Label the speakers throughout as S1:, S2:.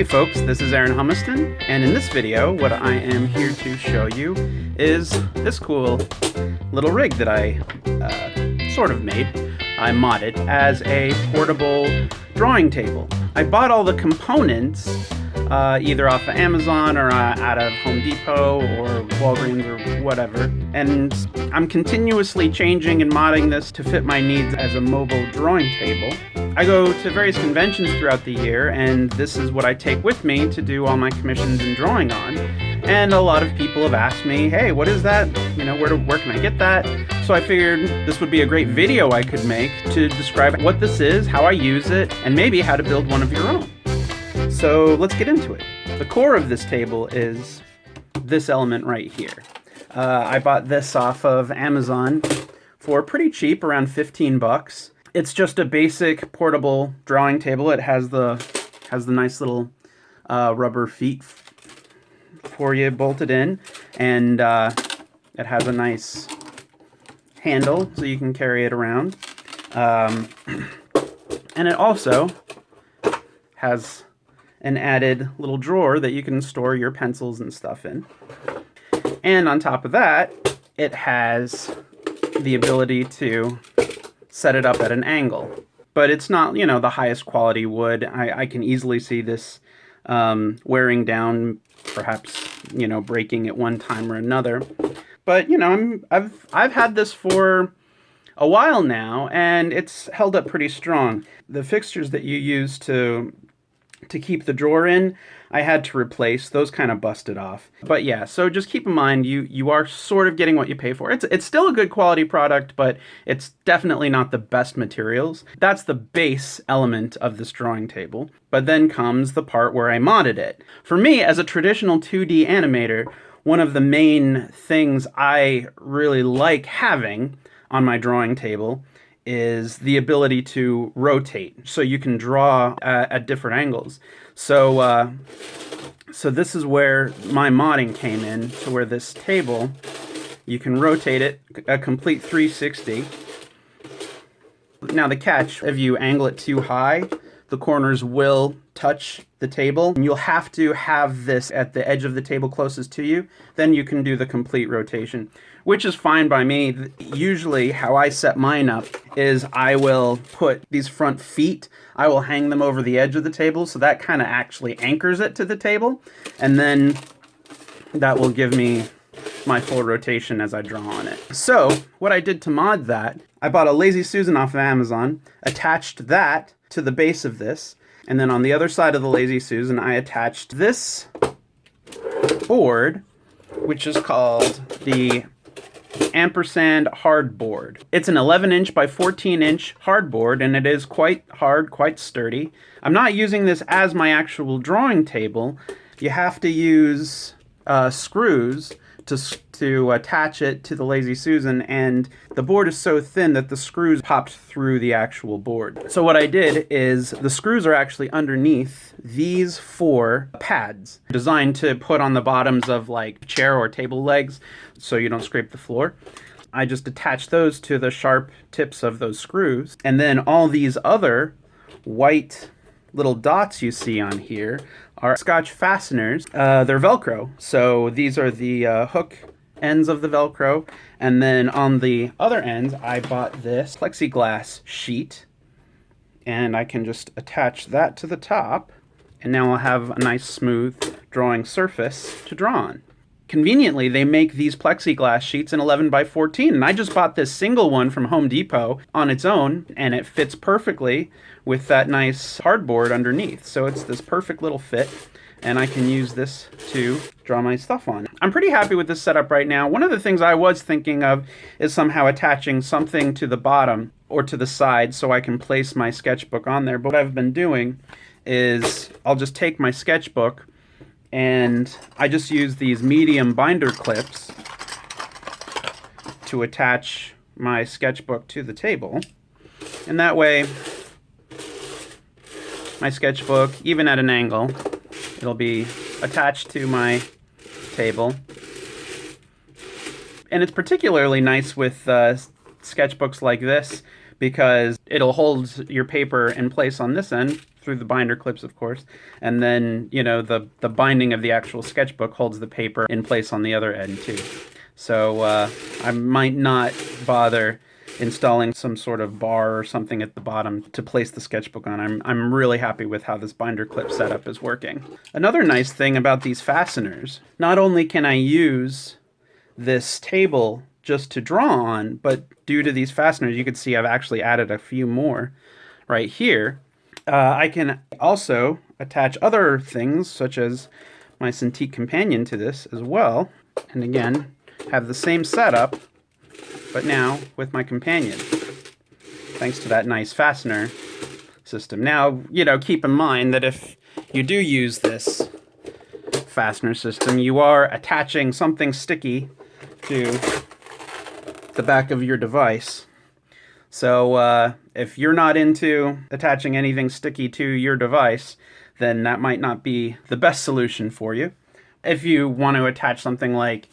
S1: Hey folks, this is Aaron Humiston, and in this video what I am here to show you is this cool little rig that I sort of made. I modded as a portable drawing table. I bought all the components either off of Amazon or out of Home Depot or Walgreens or whatever, and I'm continuously changing and modding this to fit my needs as a mobile drawing table. I go to various conventions throughout the year, and this is what I take with me to do all my commissions and drawing on. And a lot of people have asked me, hey, what is that? You know, where can I get that? So I figured this would be a great video I could make to describe what this is, how I use it, and maybe how to build one of your own. So let's get into it. The core of this table is this element right here. I bought this off of Amazon for pretty cheap, around 15 bucks. It's just a basic portable drawing table. It has the nice little rubber feet for you bolted in, and it has a nice handle so you can carry it around. And it also has an added little drawer that you can store your pencils and stuff in. And on top of that, it has the ability to set it up at an angle. But it's not, you know, the highest quality wood. I can easily see this wearing down, perhaps, you know, breaking at one time or another. But, you know, I've had this for a while now, and it's held up pretty strong. The fixtures that you use to keep the drawer in, I had to replace. Those kind of busted off. But yeah, so just keep in mind, you are sort of getting what you pay for. It's still a good quality product, but it's definitely not the best materials. That's the base element of this drawing table. But then comes the part where I modded it. For me, as a traditional 2D animator, one of the main things I really like having on my drawing table is the ability to rotate, so you can draw at different angles. So this is where my modding came in, to where this table, you can rotate it a complete 360. Now the catch, if you angle it too high, the corners will touch the table, and you'll have to have this at the edge of the table closest to you. Then you can do the complete rotation, which is fine by me. Usually how I set mine up is I will put these front feet, I will hang them over the edge of the table, so that kind of actually anchors it to the table, and then that will give me my full rotation as I draw on it. So what I did to mod that, I bought a Lazy Susan off of Amazon, attached that to the base of this, and then on the other side of the Lazy Susan, I attached this board, which is called the ampersand hardboard. It's an 11-inch by 14-inch hardboard, and it is quite hard, quite sturdy. I'm not using this as my actual drawing table. You have to use screws to attach it to the Lazy Susan, and the board is so thin that the screws popped through the actual board. So what I did is the screws are actually underneath these 4 pads designed to put on the bottoms of like chair or table legs so you don't scrape the floor. I just attached those to the sharp tips of those screws, and then all these other white little dots you see on here are Scotch fasteners. They're Velcro. So these are the hook ends of the Velcro. And then on the other ends, I bought this plexiglass sheet, and I can just attach that to the top. And now I'll have a nice smooth drawing surface to draw on. Conveniently, they make these plexiglass sheets in 11 by 14, and I just bought this single one from Home Depot on its own, and it fits perfectly with that nice hardboard underneath. So it's this perfect little fit, and I can use this to draw my stuff on. I'm pretty happy with this setup right now. One of the things I was thinking of is somehow attaching something to the bottom or to the side so I can place my sketchbook on there. But what I've been doing is I'll just take my sketchbook, and I just use these medium binder clips to attach my sketchbook to the table. And that way, my sketchbook, even at an angle, it'll be attached to my table. And it's particularly nice with sketchbooks like this because it'll hold your paper in place on this end through the binder clips, of course, and then, you know, the binding of the actual sketchbook holds the paper in place on the other end too. So I might not bother installing some sort of bar or something at the bottom to place the sketchbook on. I'm really happy with how this binder clip setup is working. Another nice thing about these fasteners, not only can I use this table just to draw on, but due to these fasteners, you can see I've actually added a few more right here. I can also attach other things, such as my Cintiq companion to this as well. And again, have the same setup, but now with my companion, thanks to that nice fastener system. Now, you know, keep in mind that if you do use this fastener system, you are attaching something sticky to the back of your device. So if you're not into attaching anything sticky to your device, then that might not be the best solution for you. If you want to attach something like,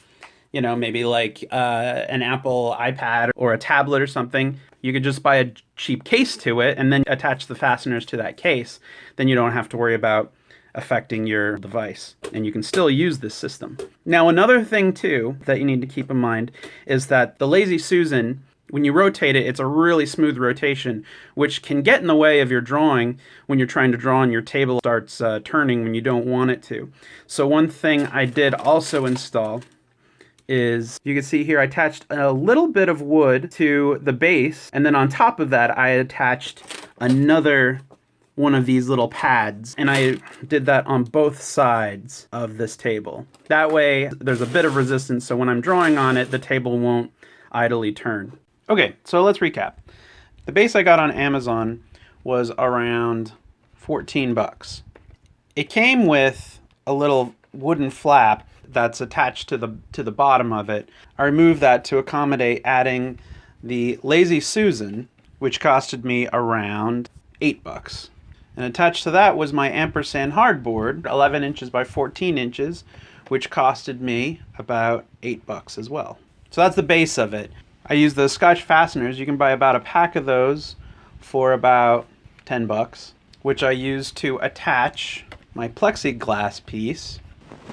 S1: you know, maybe like an Apple iPad or a tablet or something, you could just buy a cheap case to it and then attach the fasteners to that case. Then you don't have to worry about affecting your device, and you can still use this system. Now, another thing too that you need to keep in mind is that the Lazy Susan, when you rotate it, it's a really smooth rotation, which can get in the way of your drawing when you're trying to draw and your table starts turning when you don't want it to. So one thing I did also install is, you can see here, I attached a little bit of wood to the base, and then on top of that, I attached another one of these little pads, and I did that on both sides of this table. That way, there's a bit of resistance, so when I'm drawing on it, the table won't idly turn. Okay, so let's recap. The base I got on Amazon was around 14 bucks. It came with a little wooden flap that's attached to the bottom of it. I removed that to accommodate adding the Lazy Susan, which costed me around 8 bucks. And attached to that was my ampersand hardboard, 11 inches by 14 inches, which costed me about 8 bucks as well. So that's the base of it. I use the Scotch fasteners. You can buy about a pack of those for about 10 bucks, which I use to attach my plexiglass piece,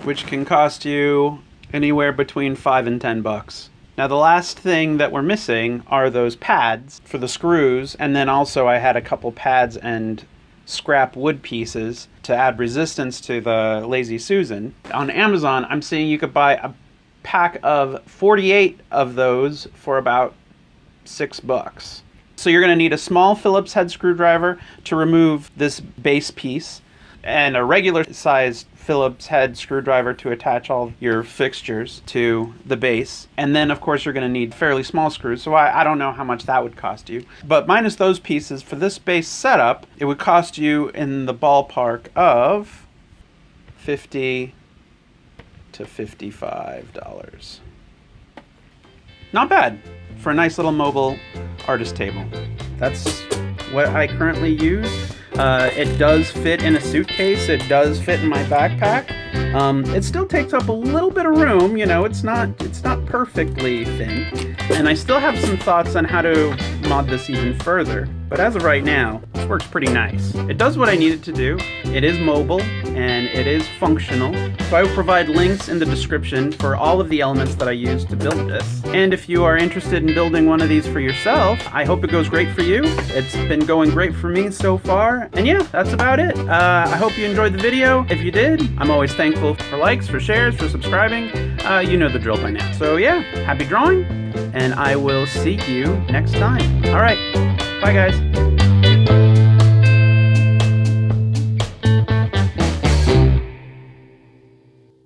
S1: which can cost you anywhere between 5 and 10 bucks. Now, the last thing that we're missing are those pads for the screws, and then also I had a couple pads and scrap wood pieces to add resistance to the Lazy Susan. On Amazon, I'm seeing you could buy a pack of 48 of those for about 6 bucks. So you're going to need a small Phillips head screwdriver to remove this base piece, and a regular sized Phillips head screwdriver to attach all your fixtures to the base. And then, of course, you're going to need fairly small screws, so I don't know how much that would cost you. But minus those pieces, for this base setup, it would cost you in the ballpark of $50 to $55. Not bad for a nice little mobile artist table. That's what I currently use. It does fit in a suitcase. It does fit in my backpack. It still takes up a little bit of room. You know, it's not perfectly thin. And I still have some thoughts on how to mod this even further. But as of right now, this works pretty nice. It does what I need it to do. It is mobile and it is functional. So I will provide links in the description for all of the elements that I used to build this. And if you are interested in building one of these for yourself, I hope it goes great for you. It's been going great for me so far. And yeah, that's about it. I hope you enjoyed the video. If you did, I'm always thankful for likes, for shares, for subscribing. You know the drill by now. So yeah, happy drawing, and I will see you next time. All right, bye guys.